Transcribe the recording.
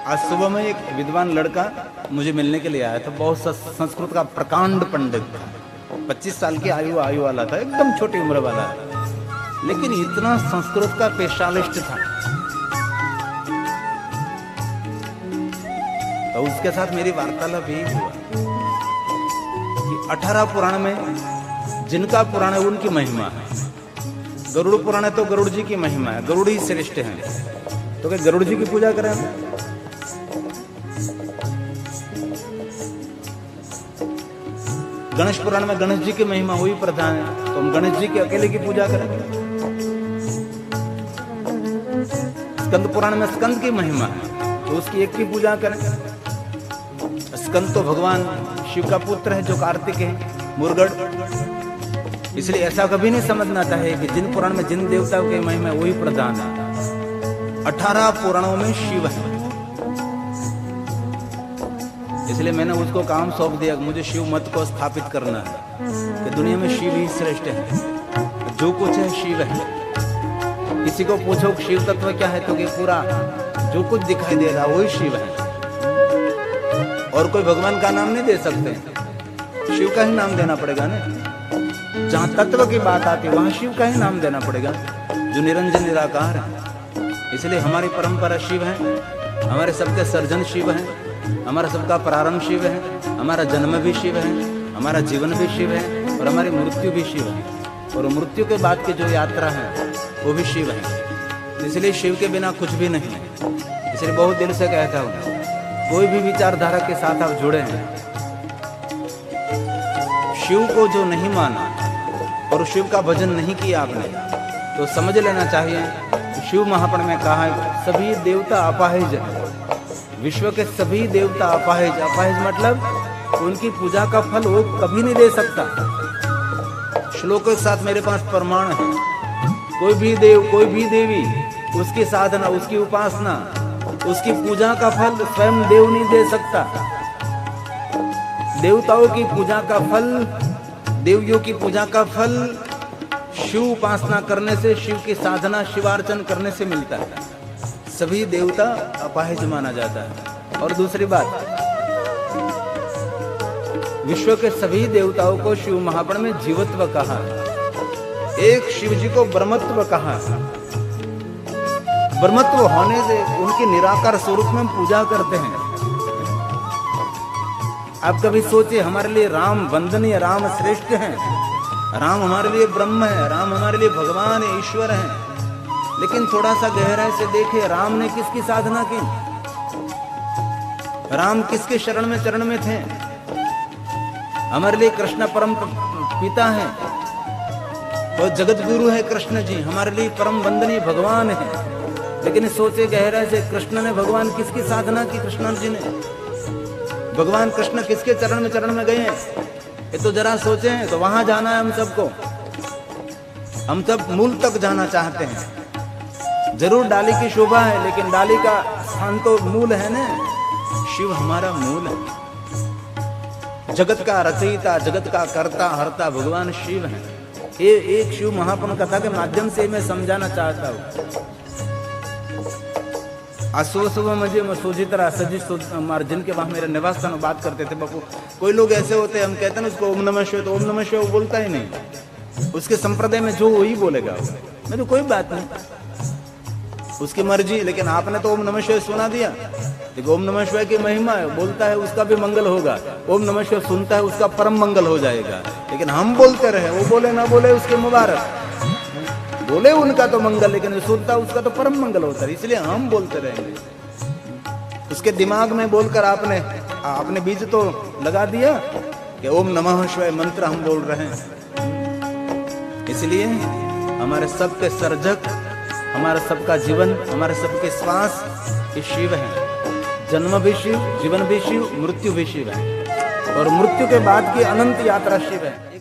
आज सुबह में एक विद्वान लड़का मुझे मिलने के लिए आया था। बहुत संस्कृत का प्रकांड पंडित था। 25 साल की आयु वाला था, एकदम छोटी उम्र वाला, लेकिन इतना संस्कृत का स्पेशलिस्ट था। तो उसके साथ मेरी वार्तालाप यही हुआ कि 18 पुराण में जिनका पुराण है उनकी महिमा है। गरुड़ पुराण है तो गरुड़ जी की महिमा है, गरुड़ ही श्रेष्ठ हैं। तो क्या गरुड़ जी की पूजा करें? गणेश पुराण में गणेश जी की महिमा हुई प्रधान है, तो हम गणेश जी के अकेले की पूजा करें। स्कंद पुराण में स्कंद की महिमा है, तो उसकी एक की पूजा करें। स्कंद तो भगवान शिव का पुत्र है जो कार्तिक है, मुरगड़। इसलिए ऐसा कभी नहीं समझना चाहिए कि जिन पुराण में जिन देवताओं की महिमा है वही प्रधान है। 18 पुराणों में शिव है। इसलिए मैंने उसको काम सौंप दिया कि मुझे शिव मत को स्थापित करना है कि दुनिया में शिव ही श्रेष्ठ है, जो कुछ है शिव है। किसी को पूछो शिव तत्व क्या है तो कि पूरा जो कुछ दिखाई दे रहा वही शिव है, और कोई भगवान का नाम नहीं दे सकते, शिव का ही नाम देना पड़ेगा ना। जहां तत्व की बात आती है वहां शिव का ही नाम देना पड़ेगा, जो निरंजन निराकार है। इसलिए हमारी परंपरा शिव है, हमारे सबके सर्जन शिव है, हमारा सबका प्रारंभ शिव है, हमारा जन्म भी शिव है, हमारा जीवन भी शिव है, और हमारी मृत्यु भी शिव है, और मृत्यु के बाद की जो यात्रा है वो भी शिव है। इसलिए शिव के बिना कुछ भी नहीं है। इसलिए बहुत दिल से कहता हूँ, कोई भी विचारधारा के साथ आप जुड़े हैं, शिव को जो नहीं माना और शिव का भजन नहीं किया आपने, तो समझ लेना चाहिए शिव महापुराण में कहा है सभी देवता अपाहिज है। विश्व के सभी देवता अपाहिज। अपाहिज मतलब उनकी पूजा का फल वो कभी नहीं दे सकता। श्लोक के साथ मेरे पास प्रमाण है। कोई भी देव, कोई भी देवी, उसकी साधना, उसकी उपासना, उसकी पूजा का फल स्वयं देव नहीं दे सकता। देवताओं की पूजा का फल, देवियों की पूजा का फल शिव उपासना करने से, शिव की साधना, शिवार्चन करने से मिलता है। सभी देवता अपाहिज माना जाता है। और दूसरी बात, विश्व के सभी देवताओं को शिव महापुराण में जीवत्व कहा है। एक शिव जी को ब्रह्मत्व कहा है। ब्रह्मत्व होने से उनके निराकार स्वरूप में हम पूजा करते हैं। आप कभी सोचिए, हमारे लिए राम वंदनीय, राम श्रेष्ठ हैं, राम हमारे लिए ब्रह्म है, राम हमारे लिए भगवान है, ईश्वर है। लेकिन थोड़ा सा गहराई से देखे, राम ने किसकी साधना की? राम किसके शरण में चरण में थे? हमारे लिए कृष्ण परम पिता है और जगत गुरु है कृष्ण जी, हमारे लिए परम वंदनीय भगवान है। लेकिन सोचे गहराई से, कृष्ण ने भगवान किसकी साधना की? कृष्ण जी ने। भगवान कृष्ण किसके चरण में गए हैं? ये तो जरा सोचें। तो वहां जाना है हम सबको। हम सब मूल तक जाना चाहते हैं। जरूर डाली की शोभा है, लेकिन डाली का स्थान तो मूल है ना। शिव हमारा मूल है। जगत का रचयिता, जगत का कर्ता हरता भगवान शिव है। ये एक शिव महापुराण कथा के माध्यम से मैं समझाना चाहता हूँ। आज सुबह मुझे सोचित्रा सजी मार्जिन के वहां मेरे निवास स्थान बात करते थे बापू। कोई लोग ऐसे होते हैं, हम कहते हैं ना उसको ओम नमः शिवाय, तो ओम नमः शिवाय वो बोलता ही नहीं। उसके संप्रदाय में जो वही बोलेगा। मैं तो कोई बात नहीं, उसकी मर्जी। लेकिन आपने तो ओम नमः शिवाय सुना दिया। देखो, ओम नमः शिवाय की महिमा है, बोलता है उसका भी मंगल होगा। ओम नमः शिवाय सुनता है उसका परम मंगल हो जाएगा। लेकिन हम बोलते रहे, वो बोले ना बोले उसके मुबारक, बोले उनका तो मंगल, लेकिन सुनता उसका तो परम मंगल होता है। इसलिए हम बोलते रहेंगे। उसके दिमाग में बोलकर आपने बीज तो लगा दिया कि ओम नमः शिवाय मंत्र हम बोल रहे हैं। इसलिए हमारे सबके सर्जक, हमारा सबका जीवन, हमारे सबके श्वास ये शिव है। जन्म भी शिव, जीवन भी शिव, मृत्यु भी शिव है, और मृत्यु के बाद की अनंत यात्रा शिव है।